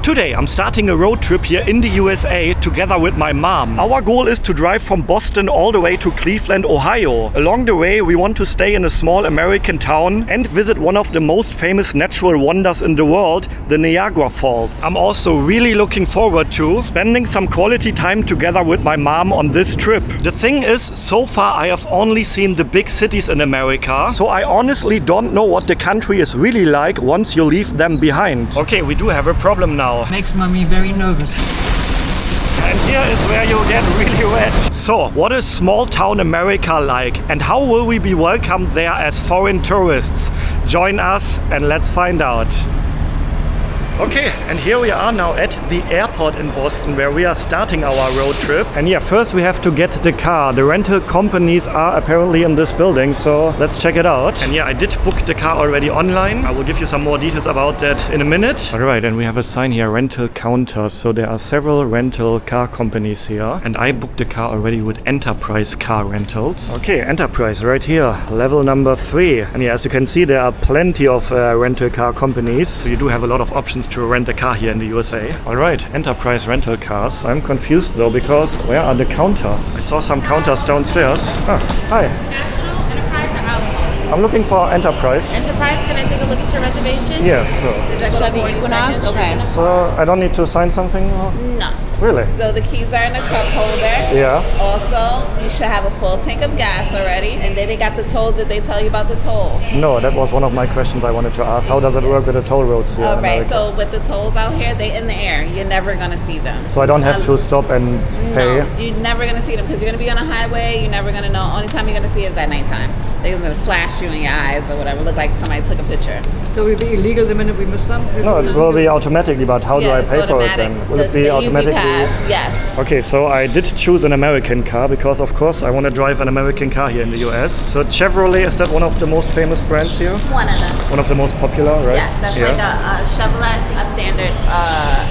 Today I'm starting a road trip here in the USA together with my mom. Our goal is to drive from Boston all the way to Cleveland, Ohio. Along the way we want to stay in a small American town and visit one of the most famous natural wonders in the world, the Niagara Falls. I'm also really looking forward to spending some quality time together with my mom on this trip. The thing is, so far I have only seen the big cities in America, so I honestly don't know what the country is really like once you leave them behind. Okay, we do have a problem now. Makes mommy very nervous. And here is where you get really wet. So, what is small town America like? And how will we be welcomed there as foreign tourists? Join us and let's find out. Okay, and here we are now at the airport in Boston where we are starting our road trip. And yeah, first we have to get the car. The rental companies are apparently in this building, so let's check it out. And yeah, I did book the car already online. I will give you some more details about that in a minute. Alright, and we have a sign here, rental counter. So there are several rental car companies here. And I booked the car already with Enterprise Car Rentals. Okay, Enterprise right here, level number 3. And yeah, as you can see, there are plenty of rental car companies. So you do have a lot of options to rent a car here in the USA. Alright, Enterprise rental cars. I'm confused though, because where are the counters? I saw some counters downstairs. Ah, hi. National, Enterprise, or Alamo? I'm looking for Enterprise. Enterprise, can I take a look at your reservation? Yeah, sure. Chevy Equinox? Okay. So I don't need to sign something? Or? No. Really? So the keys are in the cup holder. Yeah. Also, you should have a full tank of gas already. And then they got the tolls that they tell you about the tolls. No, that was one of my questions I wanted to ask. How does it work with the toll roads here? All in right, America? so with the tolls out here, they in the air. You're never going to see them. So I don't have to stop and pay? No, you're never going to see them because you're going to be on a highway. You're never going to know. Only time you're going to see it is at nighttime. They're going to flash you in your eyes or whatever. Look like somebody took a picture. So will it be illegal the minute we miss them? No, it will be automatically, but how do I pay for it then? Will it be automatically? Easy pass, yes. Okay, so I did choose an American car because of course I want to drive an American car here in the US. So Chevrolet, is that one of the most famous brands here? One of them. One of the most popular, right? Yes, that's like a Chevrolet, a standard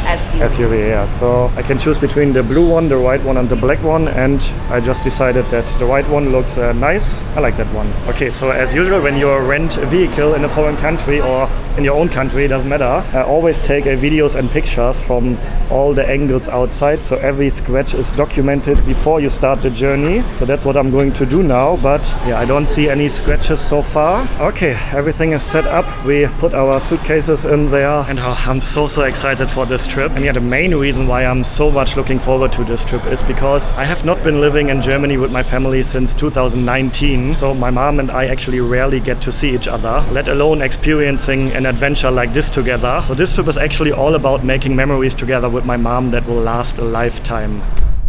SUV. SUV, yeah. So I can choose between the blue one, the white one and the black one, and I just decided that the white one looks nice. I like that one. Okay, so as usual, when you rent a vehicle in a foreign country or in your own country, it doesn't matter, always take videos and pictures from all the angles outside, so every scratch is documented before you start the journey. So that's what I'm going to do now, but yeah, I don't see any scratches so far. Okay, everything is set up. We put our suitcases in there, and I'm so excited for this trip. And yeah, the main reason why I'm so much looking forward to this trip is because I have not been living in Germany with my family since 2019, so my mom and I actually rarely get to see each other, let alone experiencing an adventure like this together. So this trip is actually all about making memories together with my mom that will last a lifetime.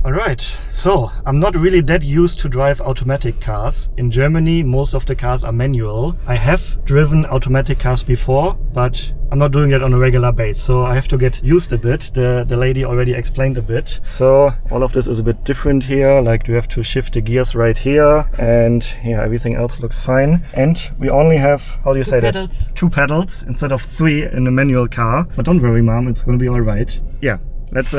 Alright, so I'm not really that used to drive automatic cars. In Germany, most of the cars are manual. I have driven automatic cars before, but I'm not doing it on a regular basis, so I have to get used a bit. The lady already explained a bit. So all of this is a bit different here, like you have to shift the gears right here, and yeah, everything else looks fine. And we only have, how do you say pedals. that? 2 pedals instead of 3 in a manual car. But don't worry, Mom, it's gonna be alright. Yeah. Let's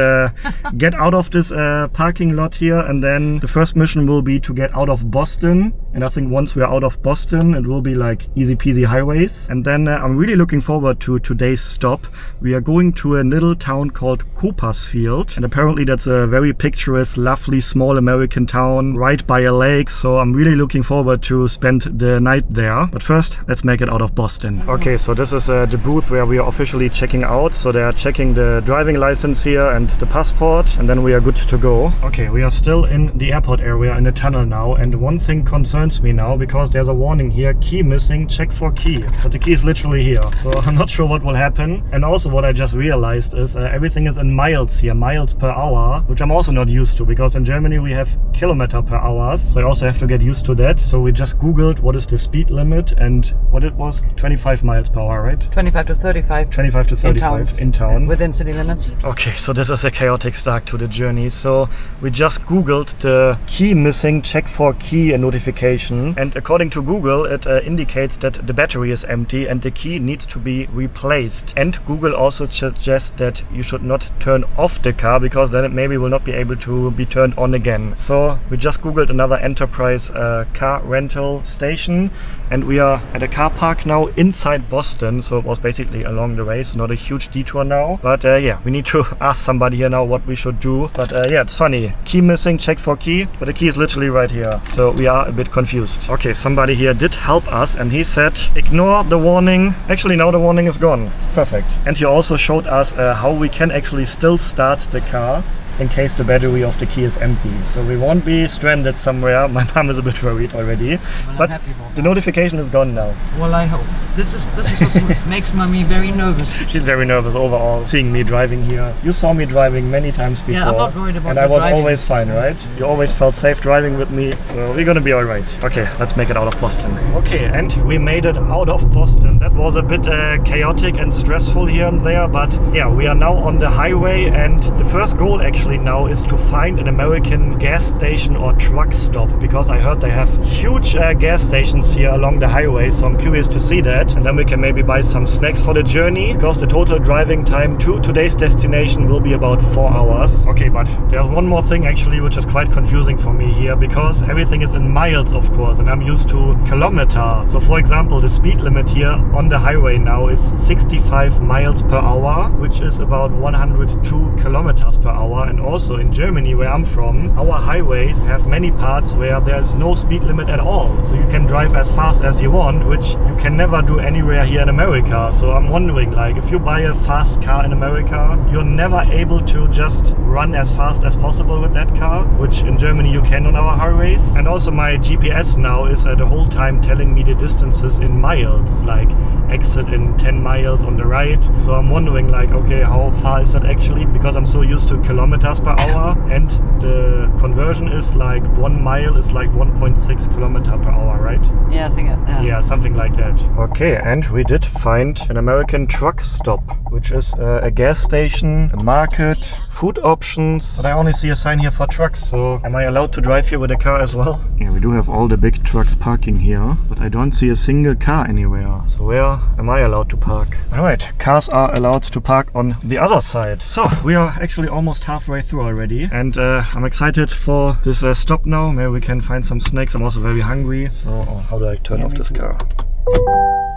get out of this parking lot here, and then the first mission will be to get out of Boston. And I think once we are out of Boston, it will be like easy peasy highways. And then I'm really looking forward to today's stop. We are going to a little town called Cooperstown, and apparently that's a very picturesque, lovely, small American town right by a lake. So I'm really looking forward to spend the night there. But first, let's make it out of Boston. Okay, so this is the booth where we are officially checking out. So they are checking the driving license here and the passport, and then we are good to go. Okay, we are still in the airport area in the tunnel now, and one thing concerns me now because there's a warning here, key missing, check for key. But the key is literally here, so I'm not sure what will happen. And also what I just realized is everything is in miles here, miles per hour, which I'm also not used to because in Germany we have kilometer per hour, so I also have to get used to that. So we just googled what is the speed limit, and what it was, 25 miles per hour, right? 25 to 35. 25 to 35 in town. Within city limits. Okay, so this is a chaotic start to the journey. So we just googled the key missing, check for key, and notification situation, and according to Google it indicates that the battery is empty and the key needs to be replaced. And Google also suggests that you should not turn off the car because then it maybe will not be able to be turned on again. So we just googled another enterprise car rental station, and we are at a car park now inside Boston, so it was basically along the way, so not a huge detour now. But yeah, we need to ask somebody here now what we should do. But yeah, it's funny, key missing, check for key, but the key is literally right here, so we are a bit confused. Okay, somebody here did help us and he said ignore the warning. Actually now the warning is gone. Perfect. And he also showed us how we can actually still start the car in case the battery of the key is empty. So we won't be stranded somewhere. My mom is a bit worried already. Well, but I'm happy about the that. notification is gone now. Well, I hope. This is just makes mommy very nervous. She's very nervous overall seeing me driving here. You saw me driving many times before. Yeah, I'm not worried about and I you was driving. always fine, right? You always felt safe driving with me, so we're gonna be alright. Okay, let's make it out of Boston. Okay, and we made it out of Boston. That was a bit chaotic and stressful here and there, but yeah, we are now on the highway, and the first goal actually now is to find an American gas station or truck stop, because I heard they have huge gas stations here along the highway, so I'm curious to see that, and then we can maybe buy some snacks for the journey, because the total driving time to today's destination will be about 4 hours. Okay, but there's one more thing actually which is quite confusing for me here, because everything is in miles of course, and I'm used to kilometer. So for example, the speed limit here on the highway now is 65 miles per hour, which is about 102 kilometers per hour. And also in Germany, where I'm from, our highways have many parts where there's no speed limit at all. So you can drive as fast as you want, which you can never do anywhere here in America. So I'm wondering, like, if you buy a fast car in America, you're never able to just run as fast as possible with that car, which in Germany you can on our highways. And also my GPS now is the whole time telling me the distances in miles, like exit in 10 miles on the right. So I'm wondering, like, okay, how far is that actually? Because I'm so used to kilometers per hour, and the conversion is like 1 mile is like 1.6 kilometer per hour, right? Yeah, I think. Yeah, something like that. Okay, and we did find an American truck stop, which is a gas station, a market, food options. But I only see a sign here for trucks, so am I allowed to drive here with a car as well? Yeah, we do have all the big trucks parking here, but I don't see a single car anywhere. So where am I allowed to park? Alright, cars are allowed to park on the other side. So we are actually almost halfway through already, and I'm excited for this stop now. Maybe we can find some snacks. I'm also very hungry. So how do I turn off this car?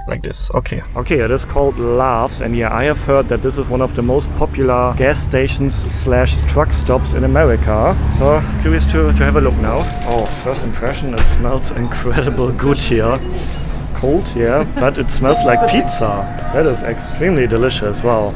Like this. Okay, it is called Love's, and yeah, I have heard that this is one of the most popular gas stations slash truck stops in America. So curious to have a look now. Oh, first impression, it smells incredible good here. Cold, yeah, but it smells like pizza. That is extremely delicious. Wow.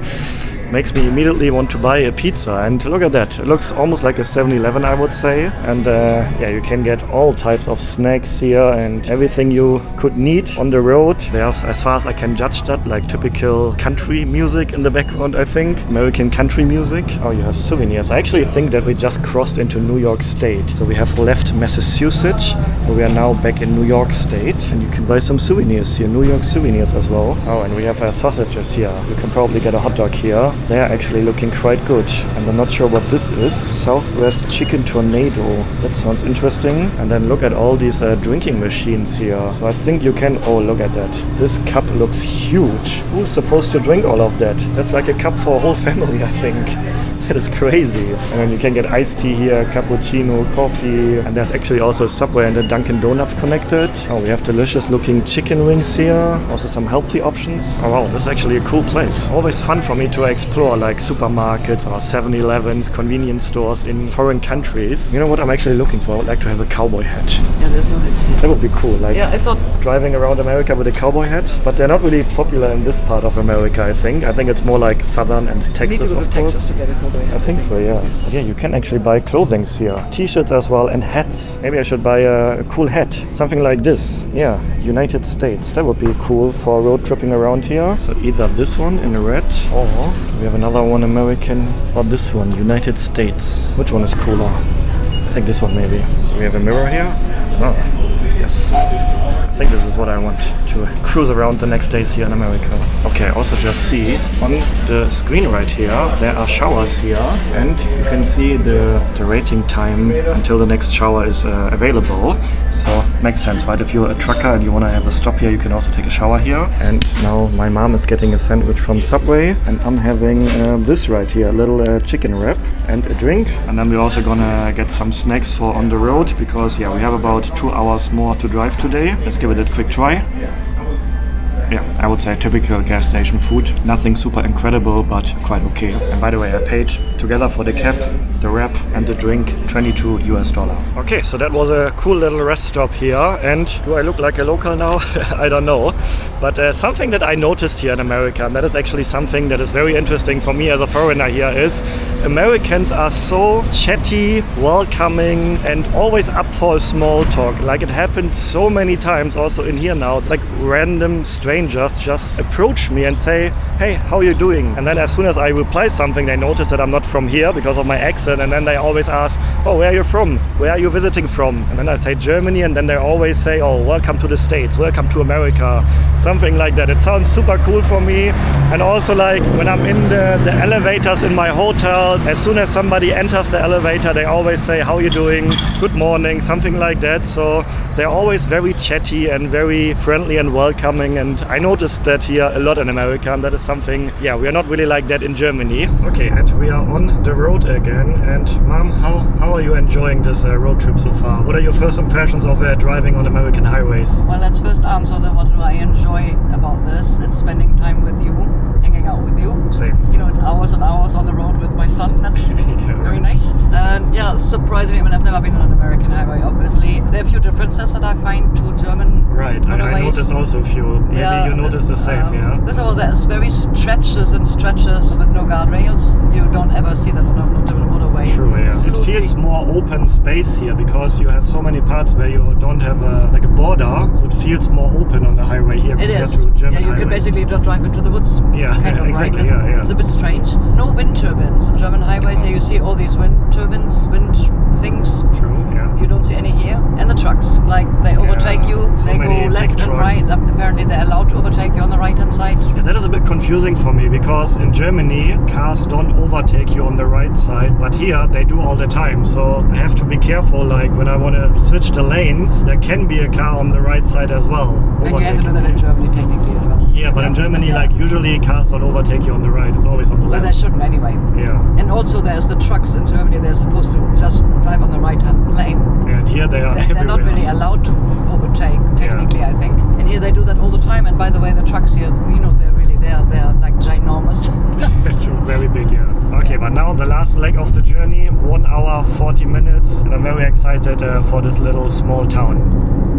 Makes me immediately want to buy a pizza, and look at that, it looks almost like a 7-Eleven, I would say. And yeah, you can get all types of snacks here and everything you could need on the road. There's, as far as I can judge that, like typical country music in the background, I think, American country music. Oh, you have souvenirs. I actually think that we just crossed into New York State, so we have left Massachusetts, but we are now back in New York State, and you can buy some souvenirs here, New York souvenirs as well. Oh, and we have sausages here. You can probably get a hot dog here. They are actually looking quite good, and I'm not sure what this is. Southwest Chicken Tornado. That sounds interesting. And then look at all these drinking machines here. So I think you can... Oh, look at that. This cup looks huge. Who's supposed to drink all of that? That's like a cup for a whole family, I think. That is crazy. And then you can get iced tea here, cappuccino, coffee, and there's actually also a Subway and a Dunkin' Donuts connected. Oh, we have delicious looking chicken wings here, also some healthy options. Oh wow, this is actually a cool place. Always fun for me to explore like supermarkets or 7-Elevens, convenience stores in foreign countries. You know what I'm actually looking for? I would like to have a cowboy hat. Yeah, there's no hits here. That would be cool, like Yeah, I thought. driving around America with a cowboy hat, but they're not really popular in this part of America, I think. I think it's more like Southern and Need Texas, to go of to course. Texas to get a cowboy hat. I think so, yeah. But yeah, you can actually buy clothing here. T-shirts as well, and hats. Maybe I should buy a cool hat. Something like this. Yeah, United States. That would be cool for road tripping around here. So either this one in red, or we have another one American, or this one, United States. Which one is cooler? I think this one maybe. So we have a mirror here. Oh, yes. I think this is what I want to cruise around the next days here in America. Okay, I also just see on the screen right here, there are showers here, and you can see the waiting time until the next shower is available. So makes sense, right? If you're a trucker and you want to have a stop here, you can also take a shower here. And now my mom is getting a sandwich from Subway, and I'm having this right here, a little chicken wrap and a drink. And then we're also gonna get some snacks for on the road, because yeah, we have about 2 hours more to drive today. Let's give it a quick try. Yeah, I would say typical gas station food. Nothing super incredible, but quite okay. And by the way, I paid together for the cab, the wrap and the drink $22 US. Okay, so that was a cool little rest stop here. And do I look like a local now? I don't know. But something that I noticed here in America, and that is actually something that is very interesting for me as a foreigner here, is Americans are so chatty, welcoming, and always up for a small talk. Like it happened so many times also in here now, like random strangers just approach me and say, hey, how are you doing? And then as soon as I reply something, they notice that I'm not from here because of my accent, and then they always ask, oh, where are you from? Where are you visiting from? And then I say Germany, and then they always say, oh, welcome to the States, welcome to America, something like that. It sounds super cool for me. And also like when I'm in the elevators in my hotels, as soon as somebody enters the elevator, they always say, how are you doing? Good morning, something like that. So they're always very chatty and very friendly and welcoming, and I noticed that here a lot in America, and that is something, yeah, we are not really like that in Germany. Okay, and we are on the road again. And Mom, how are you enjoying this road trip so far? What are your first impressions of driving on American highways? Well, let's first answer what do I enjoy about this. It's spending time with you, hanging out with you. Same. You know, it's hours and hours on the road with my son. That's very nice. And yeah, surprisingly, I mean, I've never been on an American highway, obviously. There are a few differences that I find to German Right, I noticed also a few. Maybe you noticed the same, yeah? First of all, there's very stretches and stretches with no guardrails. You don't ever see that on a German motorway. True, yeah. It feels more open space here because you have so many parts where you don't have a border, so it feels more open on the highway here compared to German you highways. can basically just drive into the woods. Yeah, kind of, exactly, right? yeah. It's a bit strange. No wind turbines. German highways, here you see all these wind turbines, wind things. True, yeah. You don't see any here. And the trucks, like they overtake you, so they go left and right. Apparently they're allowed to overtake you on the right hand side. Yeah, that is a bit confusing for me, because in Germany cars don't overtake you on the right side, but here they do all the time. So I have to be careful, like when I want to switch the lanes, there can be a car on the right side as well. And you have to do that in Germany technically as well. Yeah, but in Germany, like usually cars don't overtake you on the right, it's always on the left. But they shouldn't anyway. Yeah. And also there's the trucks in Germany, they're supposed to just drive on the right hand lane. And here they are They're not really allowed to overtake, technically, I think. And here they do that all the time. And by the way, the trucks here, you know, they're like ginormous. Very big, yeah. Okay, but now the last leg of the journey, 1 hour, 40 minutes. And I'm very excited for this little small town.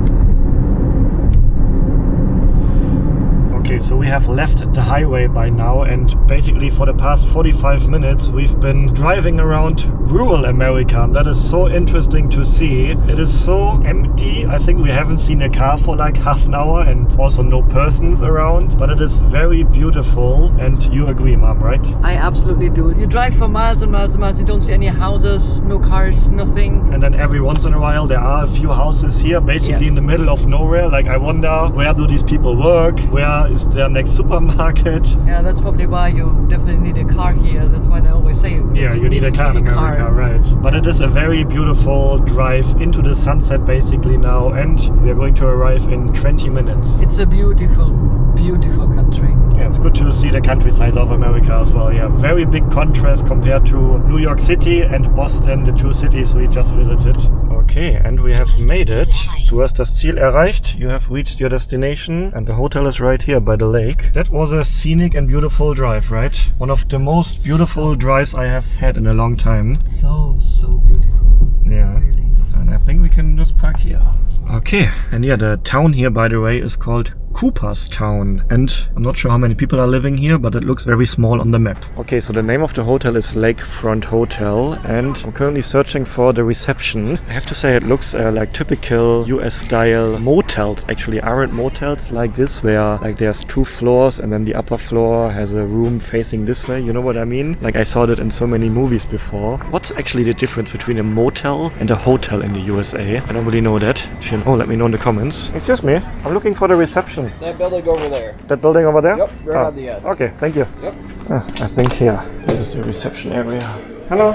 Okay, so we have left the highway by now, and basically for the past 45 minutes we've been driving around rural America. That is so interesting to see. It is so empty. I think we haven't seen a car for like half an hour, and also no persons around, but it is very beautiful. And you agree, Mom, right? I absolutely do. You drive for miles and miles and miles, you don't see any houses, no cars, nothing. And then every once in a while there are a few houses here, basically in the middle of nowhere. Like I wonder, where do these people work? Where is their next supermarket? Yeah, that's probably why you definitely need a car here. That's why they always say you need a car in America, right? But it is a very beautiful drive into the sunset basically now, and we are going to arrive in 20 minutes. It's a beautiful, beautiful country. Yeah, it's good to see the countryside of America as well. Yeah, very big contrast compared to New York City and Boston, the two cities we just visited. Okay, and we have made it. Du hast das Ziel erreicht. You have reached your destination, and the hotel is right here by the lake. That was a scenic and beautiful drive, right? One of the most beautiful drives I have had in a long time. So beautiful. Yeah. Really. And I think we can just park here. Okay, and yeah, the town here, by the way, is called Cooperstown, and I'm not sure how many people are living here, but it looks very small on the map. Okay, so the name of the hotel is Lakefront Hotel, and I'm currently searching for the reception. I have to say it looks like typical US style motels. Actually aren't motels like this where like there's 2 floors and then the upper floor has a room facing this way, you know what I mean? Like I saw that in so many movies before. What's actually the difference between a motel and a hotel in the USA? I don't really know that. If you know, let me know in the comments. Excuse me, I'm looking for the reception. That building over there. That building over there? Yep, right on the end. Okay, thank you. Yep. I think here. This is the reception area. Hello.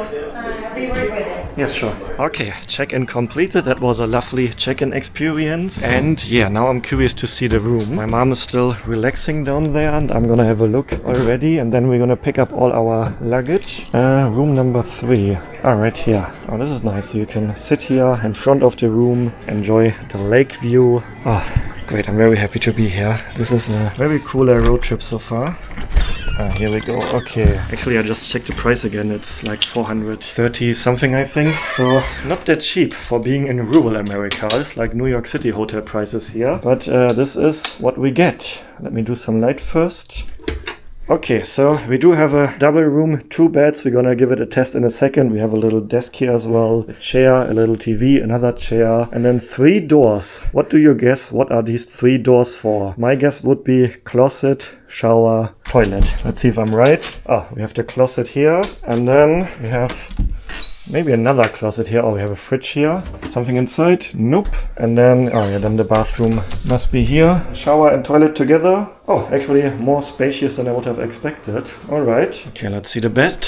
Yes, sure. Okay, check-in completed. That was a lovely check-in experience. And yeah, now I'm curious to see the room. My mom is still relaxing down there and I'm gonna have a look already. And then we're gonna pick up all our luggage. Room number 3. Right here. Oh, this is nice. You can sit here in front of the room, enjoy the lake view. Oh, great. I'm very happy to be here. This is a very cool road trip so far. Here we go. Okay, actually I just checked the price again. It's like 430 something, I think. So not that cheap for being in rural America. It's like New York City hotel prices here. But this is what we get. Let me do some light first. Okay, so we do have a double room, 2 beds. We're gonna give it a test in a second. We have a little desk here as well, a chair, a little TV, another chair, and then 3 doors. What do you guess? What are these 3 doors for? My guess would be closet, shower, toilet. Let's see if I'm right. Oh, we have the closet here, and then we have maybe another closet here. Oh, we have a fridge here. Something inside? Nope. And then, oh yeah, then the bathroom must be here. Shower and toilet together. Oh, actually more spacious than I would have expected. All right. Okay, let's see the bed.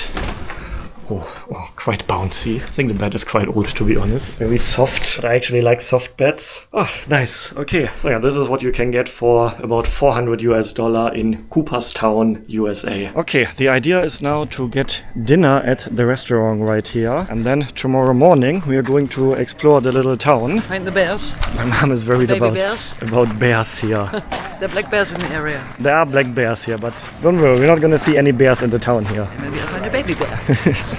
Oh, quite bouncy. I think the bed is quite old, to be honest. Very soft, but I actually like soft beds. Oh, nice. Okay, so yeah, this is what you can get for about $400 in Cooperstown, USA. Okay, the idea is now to get dinner at the restaurant right here. And then tomorrow morning, we are going to explore the little town. Find the bears. My mom is worried Baby about bears. here. The black bears in the area. There are black bears here, but don't worry, we're not gonna see any bears in the town here. Maybe I'll find a baby bear.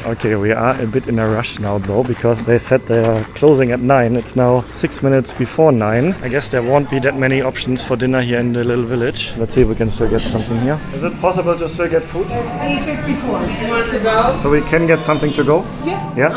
Okay, we are a bit in a rush now though, because they said they are closing at 9. It's now 6 minutes before 9. I guess there won't be that many options for dinner here in the little village. Let's see if we can still get something here. Is it possible to still get food? It's 8:54. You want it to go? So we can get something to go? Yeah. Yeah?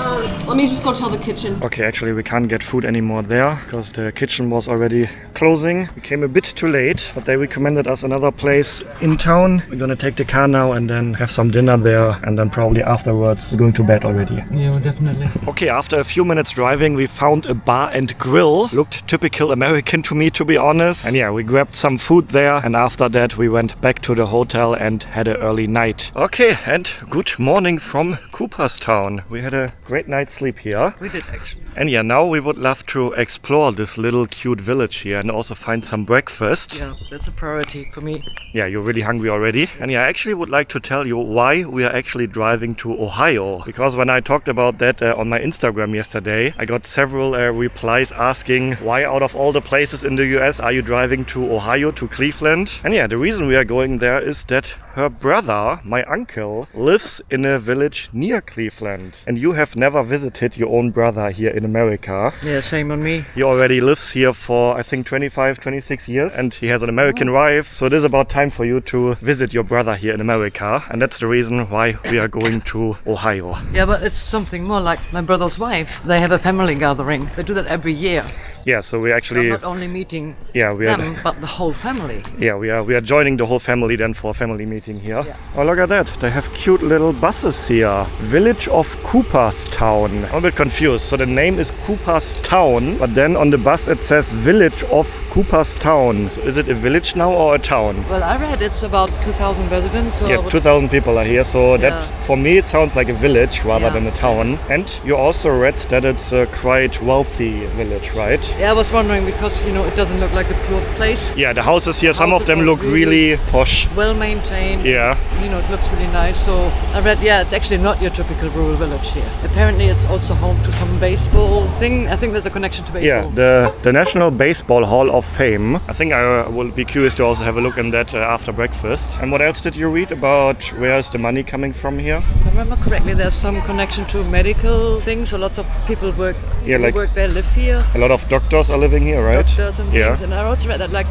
Let me just go tell the kitchen. Okay, actually we can't get food anymore there, because the kitchen was already closing. We came a bit too late, but they recommended us another place in town. We're gonna take the car now and then have some dinner there, and then probably afterwards going to bed already. Yeah, definitely. Okay, after a few minutes driving, we found a bar and grill. Looked typical American to me, to be honest. And yeah, we grabbed some food there, and after that we went back to the hotel and had an early night. Okay, and good morning from Cooperstown. We had a great night's sleep here. We did actually. And yeah, now we would love to explore this little cute village here and also find some breakfast. Yeah, that's a priority for me. Yeah, you're really hungry already. And yeah, I actually would like to tell you why we are actually driving to Ohio. Because when I talked about that on my Instagram yesterday, I got several replies asking why out of all the places in the US are you driving to Ohio, to Cleveland? And yeah, the reason we are going there is that her brother, my uncle, lives in a village near Cleveland. And you have never visited your own brother here in America. Yeah, shame on me. He already lives here for, I think, 25, 26 years. And he has an American wife. So it is about time for you to visit your brother here in America. And that's the reason why we are going to Ohio. Yeah, but it's something more like my brother's wife. They have a family gathering. They do that every year. Yeah, so we So actually... I'm not only meeting we are them, but the whole family. Yeah, we are joining the whole family then for a family meeting here. Yeah. Oh, look at that. They have cute little buses here. Village of Cooperstown. I'm a bit confused. So the name is Cooperstown, but then on the bus it says Village of Cooperstown. So is it a village now or a town? Well, I read it's about 2,000 residents. So I Yeah, would- 2,000 people are here, so that Yeah. for me it sounds like a village rather Yeah. than a town. And you also read that it's a quite wealthy village, right? Yeah, I was wondering because, it doesn't look like a poor place. Yeah, the houses here, some of Houses them are look really posh. Well maintained. Yeah. you know, it looks really nice. So I read, yeah, it's actually not your typical rural village here. Apparently it's also home to some baseball thing. I think there's a connection to baseball. Yeah, the National Baseball Hall of Fame. I think I will be curious to also have a look in that after breakfast. And what else did you read about where is the money coming from here? If I remember correctly, there's some connection to medical things. So lots of people work, Yeah, who like- work there live here. A lot of doctors are living here, right? Doctors and things. And I also read that like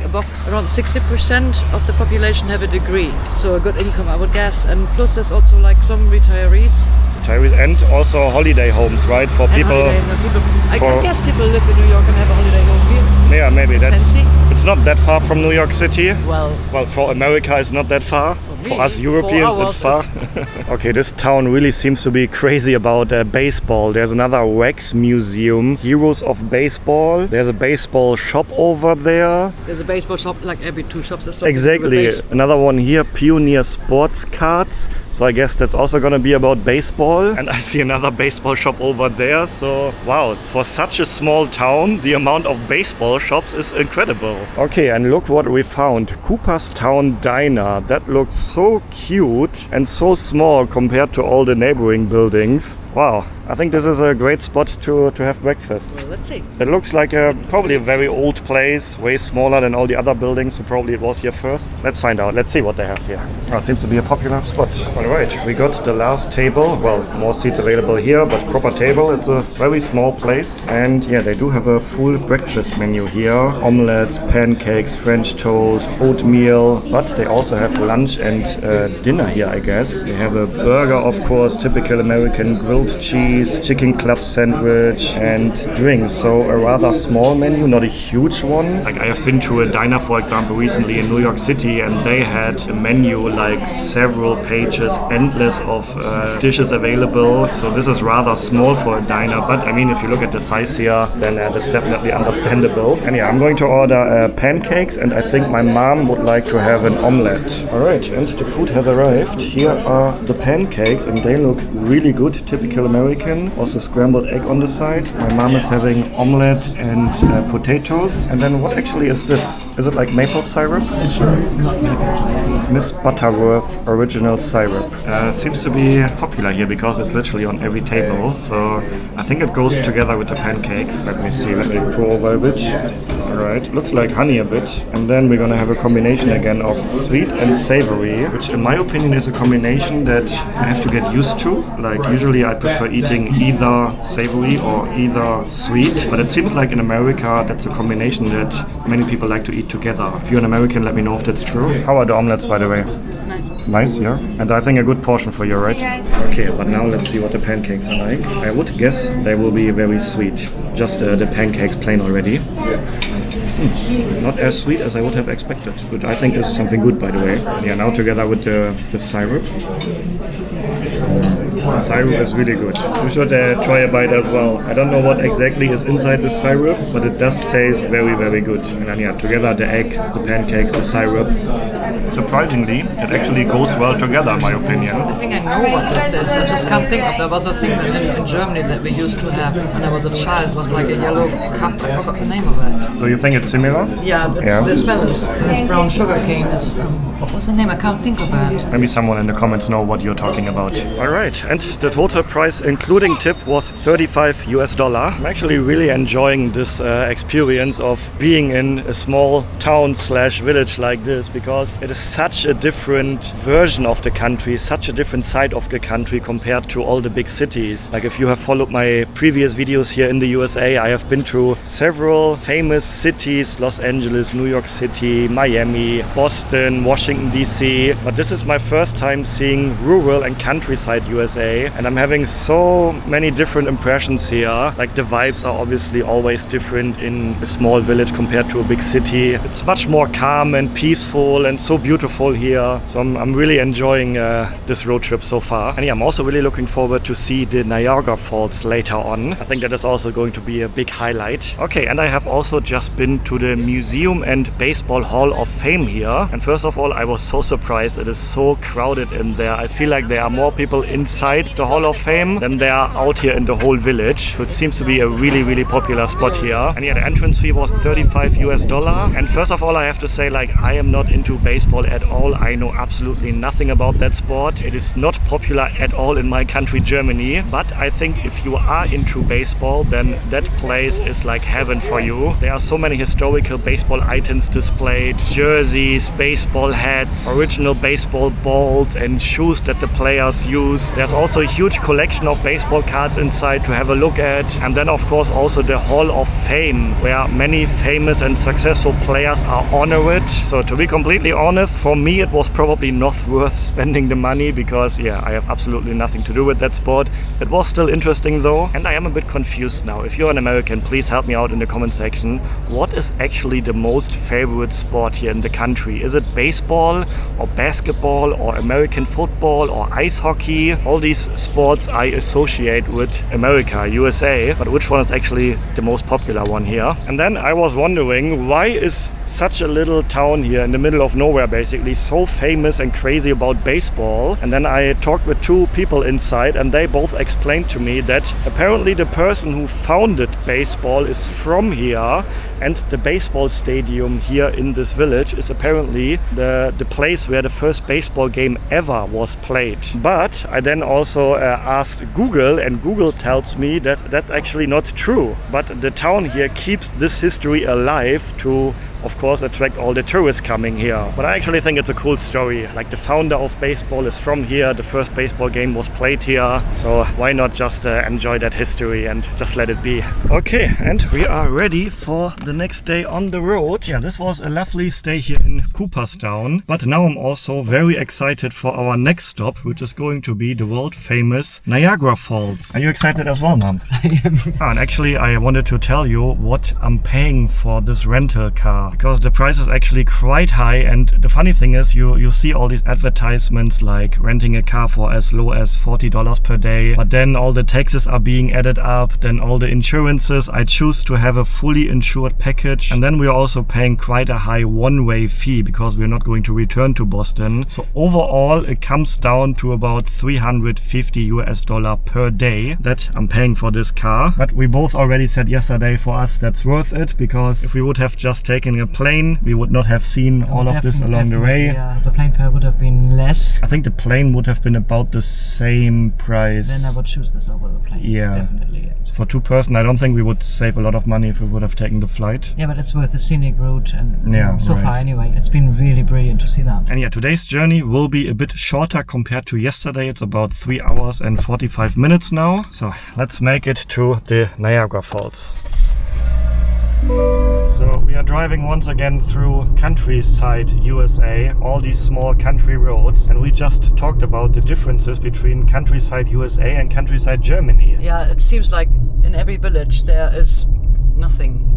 around 60% of the population have a degree. So a good income, I would guess. And plus there's also like some retirees. And also holiday homes, right? For And people. I for- guess people live in New York and have a holiday home here. Yeah, maybe that's. fancy. It's not that far from New York City. Well, Well, for America, it's not that far. For me, us 4 Europeans, it's far. hours Okay, this town really seems to be crazy about baseball. There's another wax museum, Heroes of Baseball. There's a baseball shop over there. there's a baseball shop, like every 2 shops or something. Exactly. Another one here, Pioneer Sports Cards. So I guess that's also gonna be about baseball. And I see another baseball shop over there. So wow, for such a small town, the amount of baseball shops is incredible. Okay, and look what we found. Cooperstown Diner. That looks so cute and so small compared to all the neighboring buildings. Wow, I think this is a great spot to have breakfast. Well, let's see. It looks like probably a very old place, way smaller than all the other buildings, so probably it was here first. Let's find out. Let's see what they have here. Oh, it seems to be a popular spot. All right, we got the last table. Well, more seats available here, but proper table. It's a very small place. And yeah, they do have a full breakfast menu here. Omelets, pancakes, French toast, oatmeal. But they also have lunch and dinner here, I guess. They have a burger, of course, typical American grilled cheese, chicken club sandwich, and drinks. So a rather small menu, not a huge one. Like I have been to a diner, for example, recently in New York City, and they had a menu like several pages, endless of dishes available. So this is rather small for a diner, but I mean, if you look at the size here, then that's definitely understandable. And yeah, I'm going to order pancakes, and I think my mom would like to have an omelette. All right, and the food has arrived. Here are the pancakes, and they look really good, typical American. Also scrambled egg on the side. My mom is having omelette and potatoes. And then what actually is this? Is it like maple syrup? Miss Butterworth original syrup. Seems to be popular here because it's literally on every table. So I think it goes together with the pancakes. Let me see. Let me pour over a bit. Alright, looks like honey a bit. And then we're gonna have a combination again of sweet and savory, which in my opinion is a combination that I have to get used to. Like usually I prefer eating either savory or either sweet, but it seems like in America that's a combination that many people like to eat together. If you're an American, let me know if that's true. How are the omelets, by the way? Nice, yeah? And I think a good portion for you, right? Okay, but now let's see what the pancakes are like. I would guess they will be very sweet. Just the pancakes plain already. Not as sweet as I would have expected, but I think is something good, by the way. Yeah, now together with the syrup. The syrup is really good. You should try a bite as well. I don't know what exactly is inside the syrup, but it does taste very, very good. And then yeah, together the egg, the pancakes, the syrup. Surprisingly, it actually goes well together, in my opinion. I think I know what this is. I just can't think of. There was a thing in Germany that we used to have when I was a child. It was like a yellow cup. I forgot the name of it. So you think it's similar? Yeah, the smell is it's brown sugar cane. It's what was the name? I can't think of it. Maybe someone in the comments know what you're talking about. Alright, and the total price including tip was $35 US. I'm actually really enjoying this experience of being in a small town / village like this, because it is such a different version of the country, such a different side of the country compared to all the big cities. Like if you have followed my previous videos here in the USA, I have been to several famous cities: Los Angeles, New York City, Miami, Boston, Washington DC, but this is my first time seeing rural and countryside USA, and I'm having so many different impressions here. Like the vibes are obviously always different in a small village compared to a big city. It's much more calm and peaceful and so beautiful here. So I'm really enjoying this road trip so far. And yeah, I'm also really looking forward to see the Niagara Falls later on. I think that is also going to be a big highlight. Okay, and I have also just been to the Museum and Baseball Hall of Fame here. And first of all, I was so surprised. It is so crowded in there. I feel like there are more people inside inside the Hall of Fame than they are out here in the whole village. So it seems to be a really, really popular spot here. And yeah, the entrance fee was $35 US. And first of all, I have to say, like, I am not into baseball at all. I know absolutely nothing about that sport. It is not popular at all in my country, Germany. But I think if you are into baseball, then that place is like heaven for you. There are so many historical baseball items displayed, jerseys, baseball hats, original baseball balls and shoes that the players use. There's also a huge collection of baseball cards inside to have a look at. And then of course also the Hall of Fame, where many famous and successful players are honored. So to be completely honest, for me it was probably not worth spending the money because yeah, I have absolutely nothing to do with that sport. It was still interesting though, and I am a bit confused now. If you're an American, please help me out in the comment section. What is actually the most favorite sport here in the country? Is it baseball or basketball or American football or ice hockey? All these sports I associate with America, USA, but which one is actually the most popular one here? And then I was wondering, why is such a little town here in the middle of nowhere basically so famous and crazy about baseball? And then I talked with two people inside and they both explained to me that apparently the person who founded baseball is from here, and the baseball stadium here in this village is apparently the place where the first baseball game ever was played. But I then also asked Google, and Google tells me that that's actually not true. But the town here keeps this history alive to, of course, attract all the tourists coming here. But I actually think it's a cool story. Like, the founder of baseball is from here, the first baseball game was played here, so why not just enjoy that history and just let it be. Okay, and we are ready for the next day on the road. Yeah, this was a lovely stay here in Cooperstown, but now I'm also very excited for our next stop, which is going to be the world famous Niagara Falls. Are you excited as well, Mom? I am. And actually I wanted to tell you what I'm paying for this rental car, because the price is actually quite high. And the funny thing is, you see all these advertisements like renting a car for as low as $40 per day, but then all the taxes are being added up, then all the insurances. I choose to have a fully insured package, and then we're also paying quite a high one-way fee because we're not going to return to Boston. So overall it comes down to about $350 US per day that I'm paying for this car. But we both already said yesterday, for us that's worth it, because if we would have just taken a plane, we would not have seen all of this along the way. Yeah, the plane fare would have been less. I think the plane would have been about the same price. Then I would choose this over the plane. Yeah. Definitely. Yeah. For two person, I don't think we would save a lot of money if we would have taken the flight. Yeah, but it's worth the scenic route, and yeah, so right. far anyway, it's been really brilliant to see that. And yeah, today's journey will be a bit shorter compared to yesterday. It's about 3 hours and 45 minutes now. So let's make it to the Niagara Falls. So we are driving once again through countryside USA, all these small country roads, and we just talked about the differences between countryside USA and countryside Germany. Yeah, it seems like in every village there is nothing.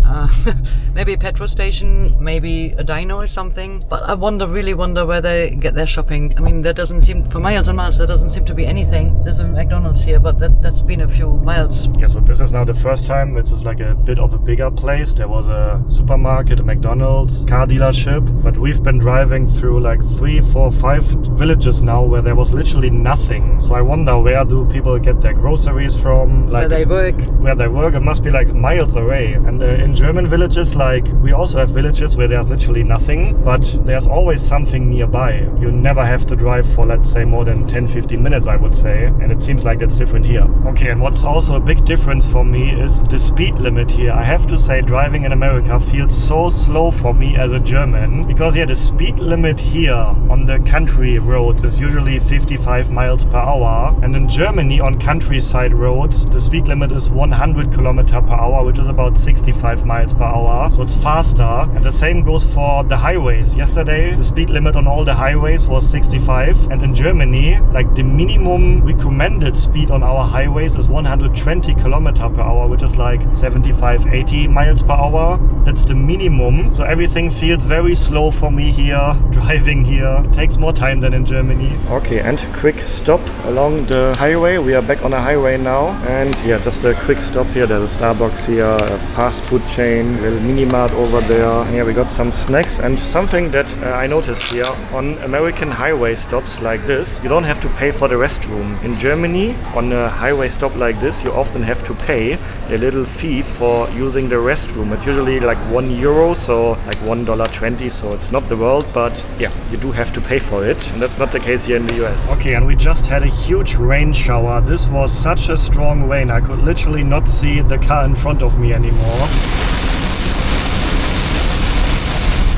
Maybe a petrol station, maybe a dino or something. But I really wonder where they get their shopping. I mean, there doesn't seem, for miles and miles, there doesn't seem to be anything. There's a McDonald's here, but that's been a few miles. Yeah, so this is now the first time. It's just like a bit of a bigger place. There was a supermarket, a McDonald's, car dealership. But we've been driving through like 3, 4, 5 villages now where there was literally nothing. So I wonder, where do people get their groceries from? Like, where they work. Where they work, it must be like miles away. And in German villages, like, we also have villages where there's literally nothing, but there's always something nearby. You never have to drive for, let's say, more than 10-15 minutes, I would say, and it seems like that's different here. Okay, and what's also a big difference for me is the speed limit here. I have to say, driving in America feels so slow for me as a German, because yeah, the speed limit here on the country roads is usually 55 miles per hour, and in Germany on countryside roads the speed limit is 100 kilometers per hour, which is about 65 miles per hour, so it's faster. And the same goes for the highways. Yesterday the speed limit on all the highways was 65, and in Germany, like, the minimum recommended speed on our highways is 120 kilometers per hour, which is like 75-80 miles per hour. That's the minimum, so everything feels very slow for me here. Driving here, it takes more time than in Germany. Okay, and quick stop along the highway. We are back on a highway now, and yeah, just a quick stop here. There's a Starbucks here, a fast food chain, little mini mart over there. And here we got some snacks and something that I noticed here on American highway stops like this, you don't have to pay for the restroom. In Germany, on a highway stop like this, you often have to pay a little fee for using the restroom. It's usually like €1, so like $1.20, so it's not the world, but yeah, you do have to pay for it. And that's not the case here in the US. Okay, and we just had a huge rain shower. This was such a strong rain, I could literally not see the car in front of me anymore.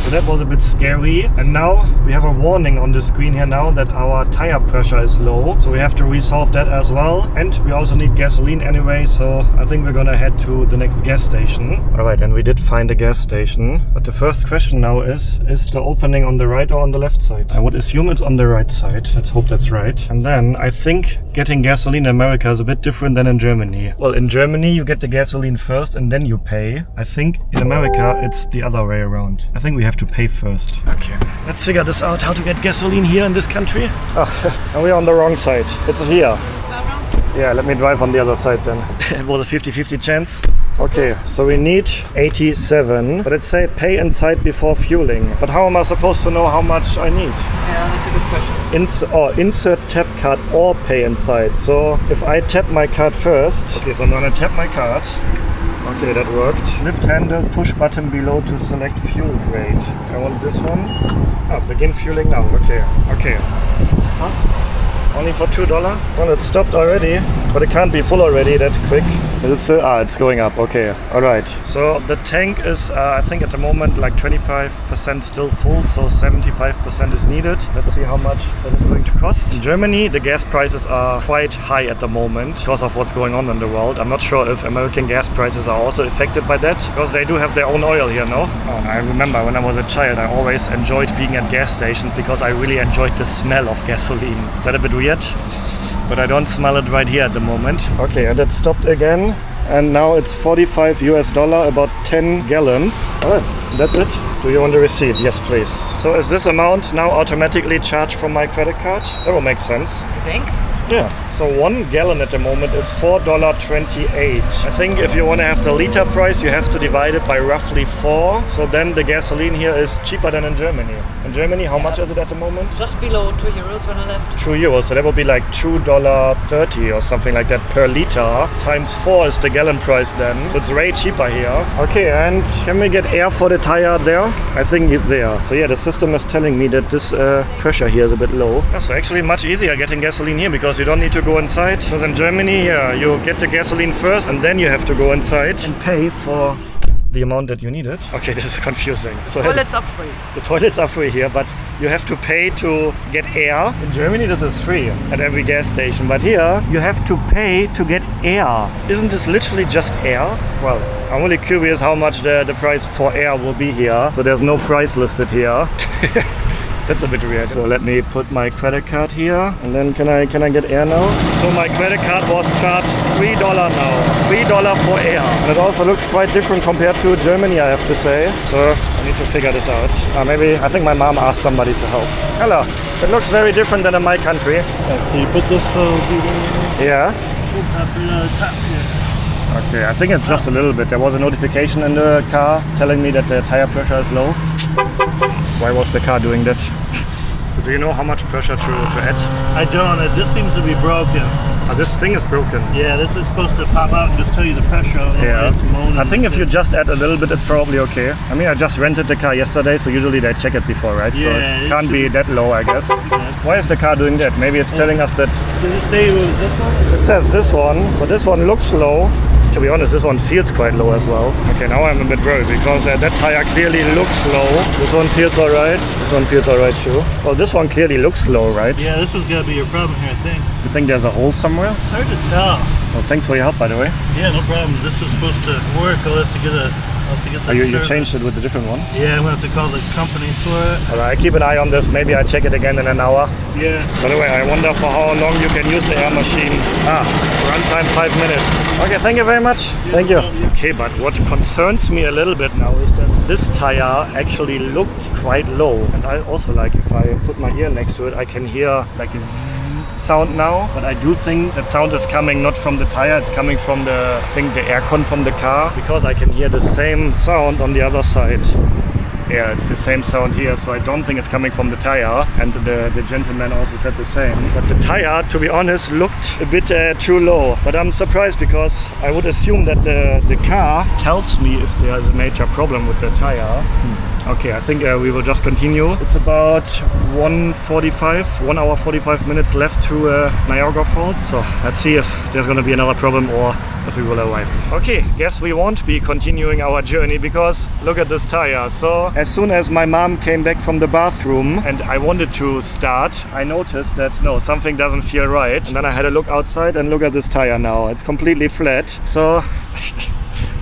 So that was a bit scary. And now we have a warning on the screen here now that our tire pressure is low. So we have to resolve that as well. And we also need gasoline anyway. So I think we're gonna head to the next gas station. All right, and we did find a gas station. But the first question now is the opening on the right or on the left side? I would assume it's on the right side. Let's hope that's right. And then I think getting gasoline in America is a bit different than in Germany. Well, in Germany, you get the gasoline first and then you pay. I think in America, it's the other way around. I think we have to pay first. Okay, let's figure this out, how to get gasoline here in this country. Oh, and we're on the wrong side. It's here. Yeah, let me drive on the other side then. It was a 50-50 chance. Okay, so we need 87, but it say pay inside before fueling. But how am I supposed to know how much I need? Yeah, that's a good question. Insert tap card or pay inside. So if I tap my card first, okay, so I'm gonna tap my card. Okay, that worked. Lift handle, push button below to select fuel grade. I want this one. Ah, begin fueling now. Okay, okay. Huh? Only for $2? Well, it stopped already, but it can't be full already that quick. Is it still? Ah, it's going up. Okay, all right. So the tank is, I think at the moment, like 25% still full, so 75% is needed. Let's see how much that is going to cost. In Germany, the gas prices are quite high at the moment because of what's going on in the world. I'm not sure if American gas prices are also affected by that, because they do have their own oil here, no? Oh, I remember when I was a child, I always enjoyed being at gas stations because I really enjoyed the smell of gasoline. Is that a bit weird? But I don't smell it right here at the moment. Okay, and it stopped again. And now it's $45, about 10 gallons. All right, that's it. Do you want the receipt? Yes, please. So is this amount now automatically charged from my credit card? That will make sense. You think? Yeah, so 1 gallon at the moment is $4.28. I think if you want to have the liter price, you have to divide it by roughly 4. So then the gasoline here is cheaper than in Germany. In Germany, how much is it at the moment? Just below €2 when I left. €2, so that would be like $2.30 or something like that per liter. Times 4 is the gallon price then. So it's way cheaper here. Okay, and can we get air for the tire there? I think it's there. So yeah, the system is telling me that this pressure here is a bit low. Yeah, so actually much easier getting gasoline here because you don't need to go inside. Because in Germany, yeah, you get the gasoline first and then you have to go inside and pay for the amount that you need it. Okay, this is confusing. So Toilets are free. the toilets are free here, but you have to pay to get air. In Germany, this is free at every gas station, but here you have to pay to get air. Isn't this literally just air? Well, I'm really curious how much the price for air will be here. So there's no price listed here. That's a bit weird. So let me put my credit card here, and then can I get air now? So my credit card was charged $3 now. $3 for air. And it also looks quite different compared to Germany, I have to say. So I need to figure this out. Maybe I think my mom asked somebody to help. Hello. It looks very different than in my country. Yeah, so you put this Yeah. Okay, I think it's just a little bit. There was a notification in the car telling me that the tire pressure is low. Why was the car doing that? So do you know how much pressure to add? I don't. This seems to be broken. Oh, this thing is broken. Yeah, this is supposed to pop out and just tell you the pressure. Yeah. It's moaning. I think if you just add a little bit, it's probably okay. I mean, I just rented the car yesterday, so usually they check it before, right? Yeah, So it can't be that low, I guess. Why is the car doing that? Maybe it's telling us that... Did it say it was this one? It says this one, but this one looks low. To be honest, this one feels quite low as well. Okay, now I'm a bit worried because that tire clearly looks low. This one feels alright. This one feels alright too. Well, this one clearly looks low, right? Yeah, this was gonna be your problem here, I think. You think there's a hole somewhere? It's hard to tell. Well, thanks for your help, by the way. Yeah, no problem. This was supposed to work. I'll have to get the You service. changed it with a different one? Yeah, I'm gonna have to call the company for it. Alright, keep an eye on this. Maybe I check it again in an hour. Yeah. By the way, I wonder for how long you can use the air machine. Runtime 5 minutes. Okay, thank you very much. Thank you. Okay, but what concerns me a little bit now is that this tire actually looked quite low. And I also like, if I put my ear next to it, I can hear like a zzz sound now, but I do think that sound is coming not from the tire, it's coming from the, I think, the aircon from the car, because I can hear the same sound on the other side. Yeah, it's the same sound here, so I don't think it's coming from the tire, and the gentleman also said the same. But the tire, to be honest, looked a bit too low. But I'm surprised, because I would assume that the car tells me if there is a major problem with the tire. Okay, I think we will just continue. It's about 1 hour 45 minutes left to Niagara Falls, so let's see if there's gonna be another problem or if we will arrive. Okay, guess we won't be continuing our journey, because look at this tire. So as soon as my mom came back from the bathroom and I wanted to start, I noticed that no, something doesn't feel right. And then I had a look outside and look at this tire now. It's completely flat. So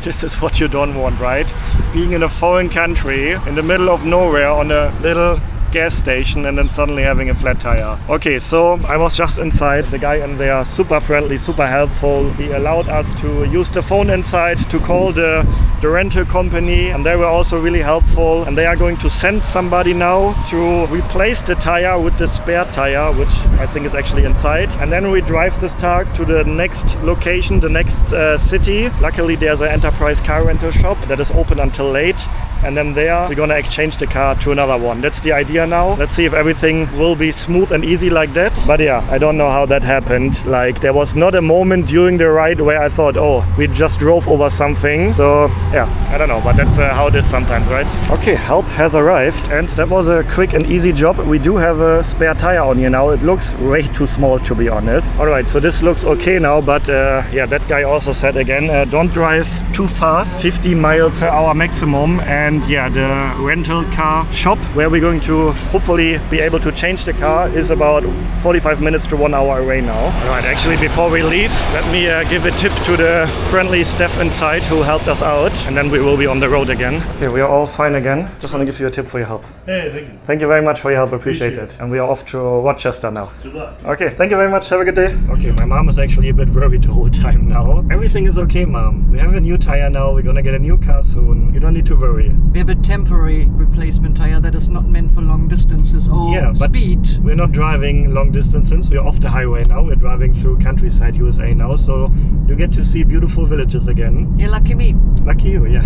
this is what you don't want, right? Being in a foreign country, in the middle of nowhere, on a little gas station, and then suddenly having a flat tire. Okay, so I was just inside. The guy in there, super friendly, super helpful. He allowed us to use the phone inside to call the rental company, and they were also really helpful. And they are going to send somebody now to replace the tire with the spare tire, which I think is actually inside. And then we drive this car to the next location, the next city. Luckily, there's an enterprise car rental shop that is open until late. And then there, we're gonna exchange the car to another one. That's the idea now. Let's see if everything will be smooth and easy like that. But yeah, I don't know how that happened. Like, there was not a moment during the ride where I thought, oh, we just drove over something. So yeah, I don't know, but that's how it is sometimes, right? Okay, help has arrived, and that was a quick and easy job. We do have a spare tire on here now. It looks way too small, to be honest. All right, so this looks okay now, but yeah, that guy also said again, don't drive too fast, 50 miles per hour maximum. And yeah, the rental car shop where we're going to hopefully be able to change the car is about 45 minutes to 1 hour away now. All right, actually, before we leave, let me give a tip to the friendly staff inside who helped us out, and then we will be on the road again. Okay, we are all fine again. Just want to give you a tip for your help. Hey, thank you. Thank you very much for your help, appreciate it. And we are off to Rochester now. Good luck. Okay, thank you very much, have a good day. Okay, my mom is actually a bit worried the whole time now. Everything is okay, mom. We have a new tire now, we're gonna get a new car soon. You don't need to worry. We have a temporary replacement tire that is not meant for long distances or Yeah, but speed. we're not driving long distances. We're off the highway now. We're driving through countryside USA now, so you get to see beautiful villages again. You're lucky me. Lucky you, yeah.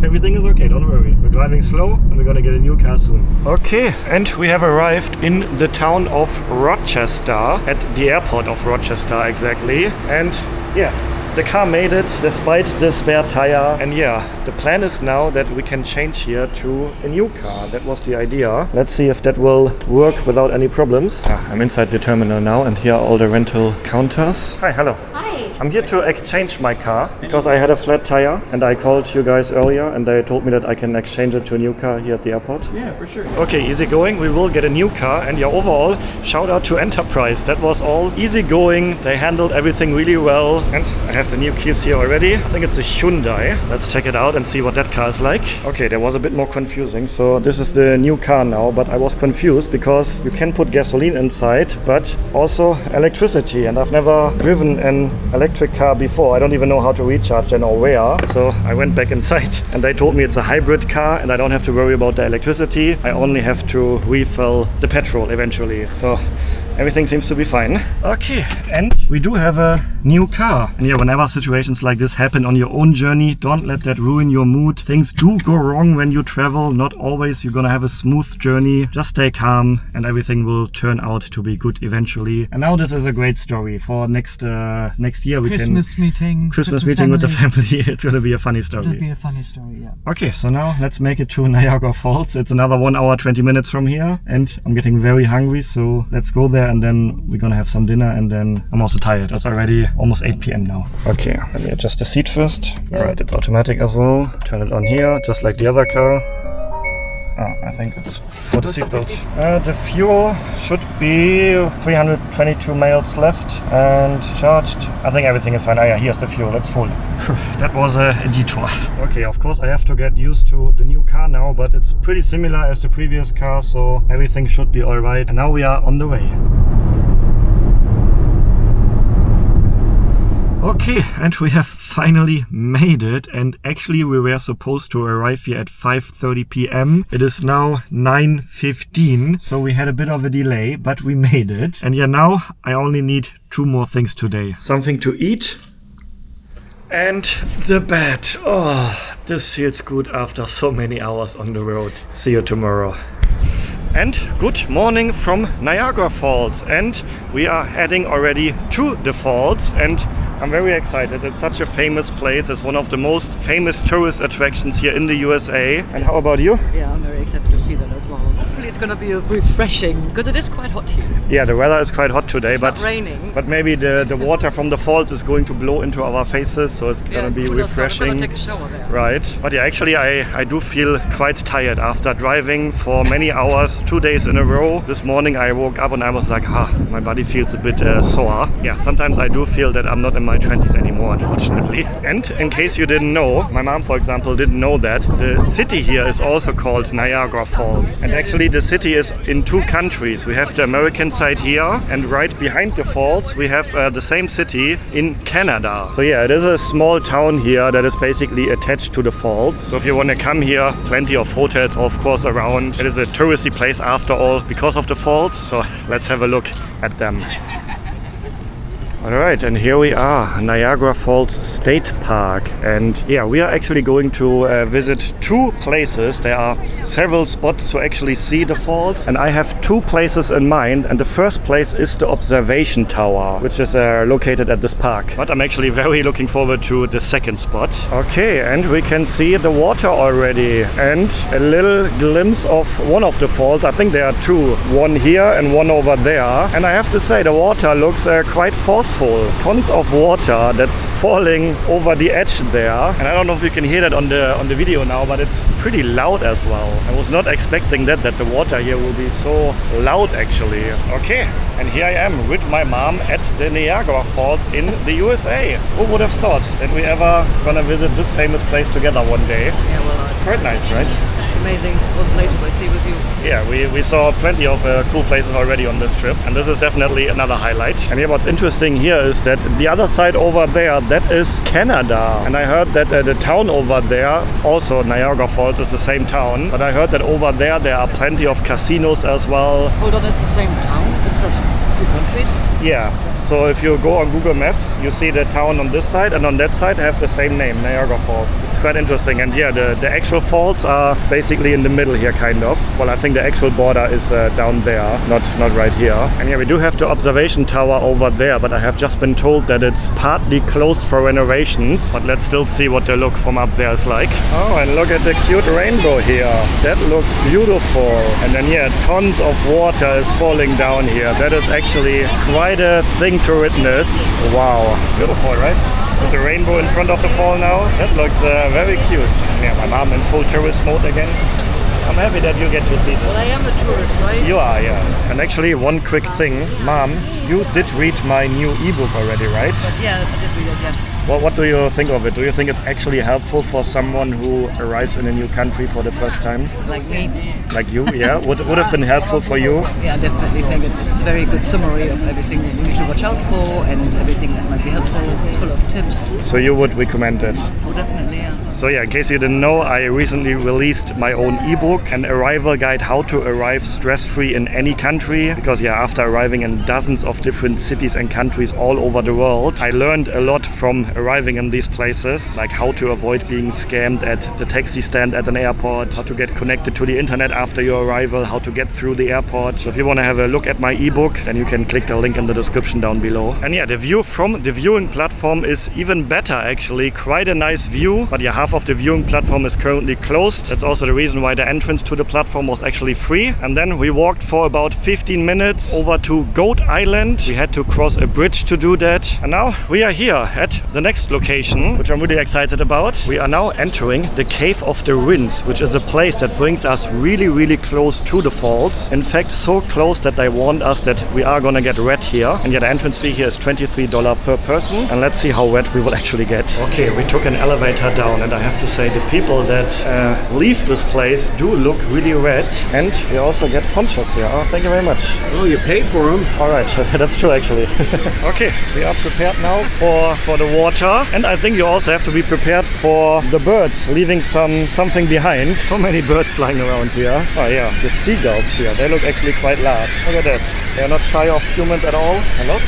Everything is okay, don't worry. We're driving slow and we're gonna get a new car soon. Okay, and we have arrived in the town of Rochester, at the airport of Rochester exactly. And yeah, the car made it despite the spare tire. And yeah, the plan is now that we can change here to a new car. That was the idea. Let's see if that will work without any problems. I'm inside the terminal now, and here are all the rental counters. Hi, hello. Hi. I'm here to exchange my car because I had a flat tire, and I called you guys earlier and they told me that I can exchange it to a new car here at the airport. Yeah, for sure. Okay, easy going. We will get a new car, and yeah, overall, shout out to Enterprise. That was all easy going. They handled everything really well, and I have the new keys here already. I think it's a Hyundai. Let's check it out and see what that car is like. Okay, that was a bit more confusing. So this is the new car now, but I was confused because you can put gasoline inside, but also electricity, and I've never driven an electric car before. I don't even know how to recharge and or where. So I went back inside and they told me it's a hybrid car and I don't have to worry about the electricity. I only have to refill the petrol eventually. So everything seems to be fine. Okay, and we do have a new car. And yeah, whenever situations like this happen on your own journey, don't let that ruin your mood. Things do go wrong when you travel. Not always you're gonna have a smooth journey. Just stay calm and everything will turn out to be good eventually. And now this is a great story for next year. We Christmas meeting with the family. It's gonna be a funny story. It'll be a funny story, yeah. Okay, so now let's make it to Niagara Falls. It's another 1 hour 20 minutes from here, and I'm getting very hungry, so let's go there and then we're gonna have some dinner, and then I'm also tired. It's already almost 8 p.m. now. Okay, let me adjust the seat first. Yeah. Alright, it's automatic as well. Turn it on here, just like the other car. I think it's for the seatbelt. The fuel should be 322 miles left and charged. I think everything is fine. Yeah, here's the fuel, it's full. That was a detour. Okay, of course I have to get used to the new car now, but it's pretty similar as the previous car, so everything should be alright. And now we are on the way. Okay, and we have finally made it, and actually we were supposed to arrive here at 5:30 p.m. It is now 9:15, so we had a bit of a delay, but we made it. And yeah, now I only need 2 more things today. Something to eat and the bed. Oh, this feels good after so many hours on the road. See you tomorrow. And good morning from Niagara Falls, and we are heading already to the falls, and I'm very excited. It's such a famous place. It's one of the most famous tourist attractions here in the USA. And how about you? Yeah, I'm very excited to see that as well. Hopefully it's going to be refreshing, because it is quite hot here. Yeah, the weather is quite hot today, It's not raining. But maybe the water from the falls is going to blow into our faces, so it's gonna be refreshing. I'm gonna take a shower there. Right. But yeah, actually I do feel quite tired after driving for many hours, 2 days in a row. This morning I woke up and I was like, my body feels a bit sore. Yeah, sometimes I do feel that I'm not in my 20s anymore, unfortunately. And in case you didn't know, my mom, for example, didn't know that the city here is also called Niagara Falls. And actually the city is in 2 countries. We have the American side here, and right behind the falls we have the same city in Canada. So yeah, it is a small town here that is basically attached to the falls. So if you want to come here, plenty of hotels of course around. It is a touristy place after all because of the falls. So let's have a look at them. Alright, and here we are, Niagara Falls State Park, and yeah, we are actually going to visit 2 places. There are several spots to actually see the falls, and I have 2 places in mind, and the first place is the observation tower, which is located at this park. But I'm actually very looking forward to the second spot. Okay, and we can see the water already, and a little glimpse of one of the falls. I think there are 2, one here and one over there, and I have to say the water looks quite forceful. Tons of water that's falling over the edge there, and I don't know if you can hear that on the video now, but it's pretty loud as well. I was not expecting that the water here will be so loud actually. Okay, and here I am with my mom at the Niagara Falls in the USA. Who would have thought that we ever gonna visit this famous place together one day? Yeah, well, quite nice, right? Amazing all the places I see with you. Yeah, we saw plenty of cool places already on this trip, and this is definitely another highlight. And yeah, what's interesting here is that the other side over there, that is Canada. And I heard that the town over there, also Niagara Falls is the same town, but I heard that over there are plenty of casinos as well. Hold on, it's the same town across 2 countries? Yeah, so if you go on Google Maps, you see the town on this side, and on that side have the same name, Niagara Falls. It's quite interesting, and yeah, the actual falls are basically in the middle here, kind of. Well, I think the actual border is down there, not right here. And yeah, we do have the observation tower over there, but I have just been told that it's partly closed for renovations. But let's still see what the look from up there is like. Oh, and look at the cute rainbow here. That looks beautiful. And then yeah, tons of water is falling down here. That is actually quite a thing to witness. Wow, beautiful, right? With the rainbow in front of the fall now. That looks very cute. Yeah, my mom in full tourist mode again. I'm happy that you get to see this. Well, I am a tourist, right? You are, yeah. And actually, one quick thing. Mom, you did read my new ebook already, right? Yeah, I did read it, yeah. Well, what do you think of it? Do you think it's actually helpful for someone who arrives in a new country for the first time? Like me. Like you, yeah? Would have been helpful for you? Yeah, I definitely think it's a very good summary of everything that you need to watch out for and everything that might be helpful. It's full of tips. So you would recommend it? Oh, definitely, yeah. So yeah, in case you didn't know, I recently released my own ebook, an arrival guide how to arrive stress-free in any country. Because yeah, after arriving in dozens of different cities and countries all over the world, I learned a lot from arriving in these places, like how to avoid being scammed at the taxi stand at an airport, how to get connected to the internet after your arrival, how to get through the airport. So if you want to have a look at my ebook, then you can click the link in the description down below. And yeah, the view from the viewing platform is even better actually, quite a nice view. But yeah, half of the viewing platform is currently closed. That's also the reason why the entrance to the platform was actually free. And then we walked for about 15 minutes over to Goat Island. We had to cross a bridge to do that. And now we are here at the next location, which I'm really excited about. We are now entering the Cave of the Winds, which is a place that brings us really, really close to the falls. In fact, so close that they warned us that we are gonna get wet here. And yeah, the entrance fee here is $23 per person. And let's see how wet we will actually get. Okay, we took an elevator down, and I have to say the people that leave this place do look really red. And we also get ponchos here. Oh, thank you very much. Oh, you paid for them. All right, that's true actually. Okay, we are prepared now for the water, and I think you also have to be prepared for the birds, leaving something behind. So many birds flying around here. Oh yeah, the seagulls here, they look actually quite large. Look at that. They're not shy of humans at all. Hello?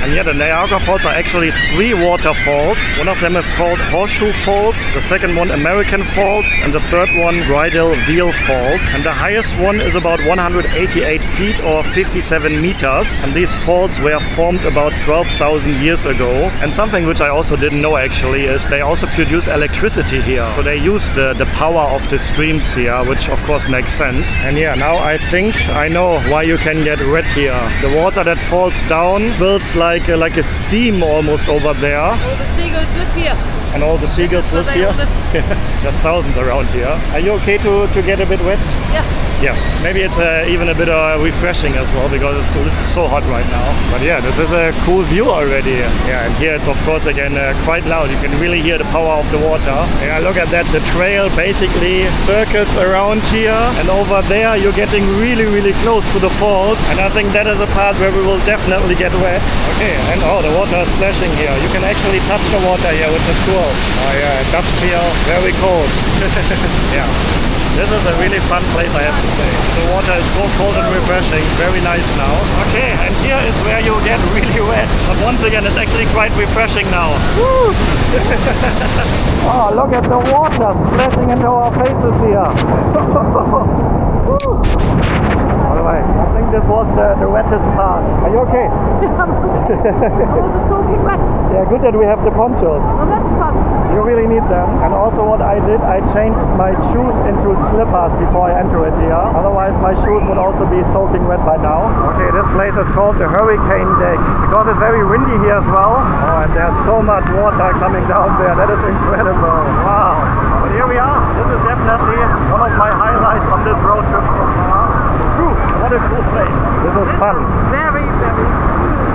And yeah, the Niagara Falls are actually 3 waterfalls. One of them is called Horseshoe Falls, the second one American Falls, and the third one Bridal Veil Falls. And the highest one is about 188 feet or 57 meters. And these falls were formed about 12,000 years ago. And something which I also didn't know actually is they also produce electricity here. So they use the power of the streams here, which of course makes sense. And yeah, now I think I know why you can get red here. The water that falls down builds like a steam almost over there. All the seagulls live here. And all the seagulls live here. There are thousands around here. Are you okay to get a bit wet? Yeah. Yeah, maybe it's even a bit refreshing as well because it's so hot right now. But yeah, this is a cool view already. Yeah, and here it's of course again quite loud. You can really hear the power of the water. Yeah, look at that. The trail basically circles around here, and over there you're getting really, really close to the falls. And I think that is a part where we will definitely get wet. Okay, and oh, the water is splashing here. You can actually touch the water here, which is cool. Oh yeah, it does feel very cold. Yeah. This is a really fun place, I have to say. The water is so cold and refreshing, very nice now. Okay, and here is where you get really wet. But once again, it's actually quite refreshing now. Woo! Oh, look at the water splashing into our faces here. Alright, I think this was the wettest part. Are you okay? Yeah, good that we have the ponchos. Oh, that's fun. You really need them. And also what I did, I changed my shoes into slippers before I enter it here. Otherwise my shoes would also be soaking wet by now. Okay, this place is called the Hurricane Deck because it's very windy here as well. Oh, and there's so much water coming down there. That is incredible. Wow. But here we are. This is definitely one of my highlights on this road trip so far. Whew, what a cool place. This is fun. Very, very.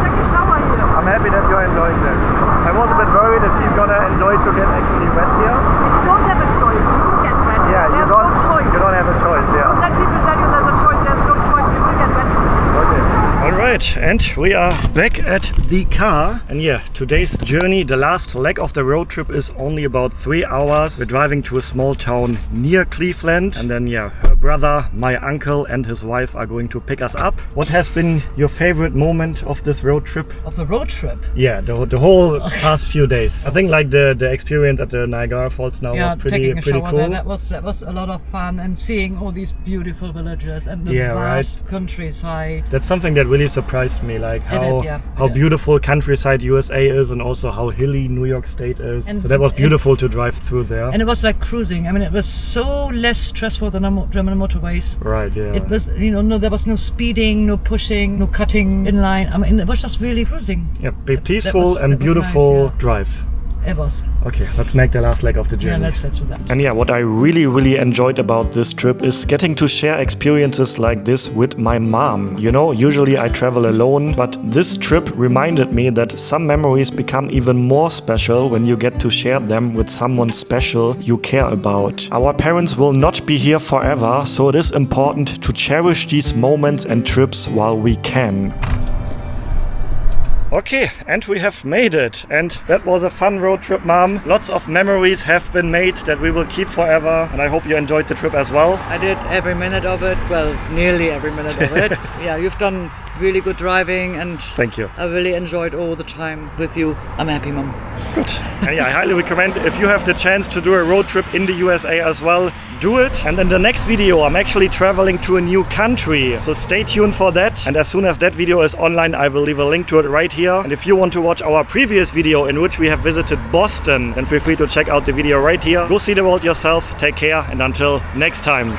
Take a shower here. I'm happy that you're enjoying this. I was a bit worried that she's gonna enjoy to get actually wet here. You don't have a choice. You will get wet. Yeah, There's no choice. you don't have a choice, yeah. Don't let people tell you there's a choice. There's no choice. You will get wet. Okay. Alright, and we are back at the car. And yeah, today's journey, the last leg of the road trip is only about 3 hours. We're driving to a small town near Cleveland. And then yeah, her brother, my uncle and his wife are going to pick us up. What has been your favorite moment of this road trip? Of the road trip? Yeah, the whole past few days. I think like the experience at the Niagara Falls now was pretty taking a shower cool. there, that was a lot of fun, and seeing all these beautiful villages and the vast countryside. That's something that really surprised me, like how did. beautiful countryside USA is, and also how hilly New York State is. And so that was beautiful to drive through there. And it was like cruising. I mean, it was so less stressful than German motorways. Right, yeah. It was, no, there was no speeding, no pushing, no cutting in line. I mean, it was just really cruising. Yeah, peaceful and beautiful nice, drive. It was. Okay, let's make the last leg of the journey. Yeah, let's do that. And yeah, what I really enjoyed about this trip is getting to share experiences like this with my mom. You know, usually I travel alone, but this trip reminded me that some memories become even more special when you get to share them with someone special you care about. Our parents will not be here forever, so it is important to cherish these moments and trips while we can. Okay, and we have made it. And that was a fun road trip, Mom. Lots of memories have been made that we will keep forever. And I hope you enjoyed the trip as well. I did every minute of it. Well, nearly every minute of it. Yeah, you've done really good driving, and thank you. I really enjoyed all the time with you. I'm happy, Mom. Good. And yeah, I highly recommend, if you have the chance to do a road trip in the USA as well, do it. And in the next video, I'm actually traveling to a new country. So stay tuned for that. And as soon as that video is online, I will leave a link to it right here. And if you want to watch our previous video in which we have visited Boston, then feel free to check out the video right here. Go see the world yourself. Take care. And until next time.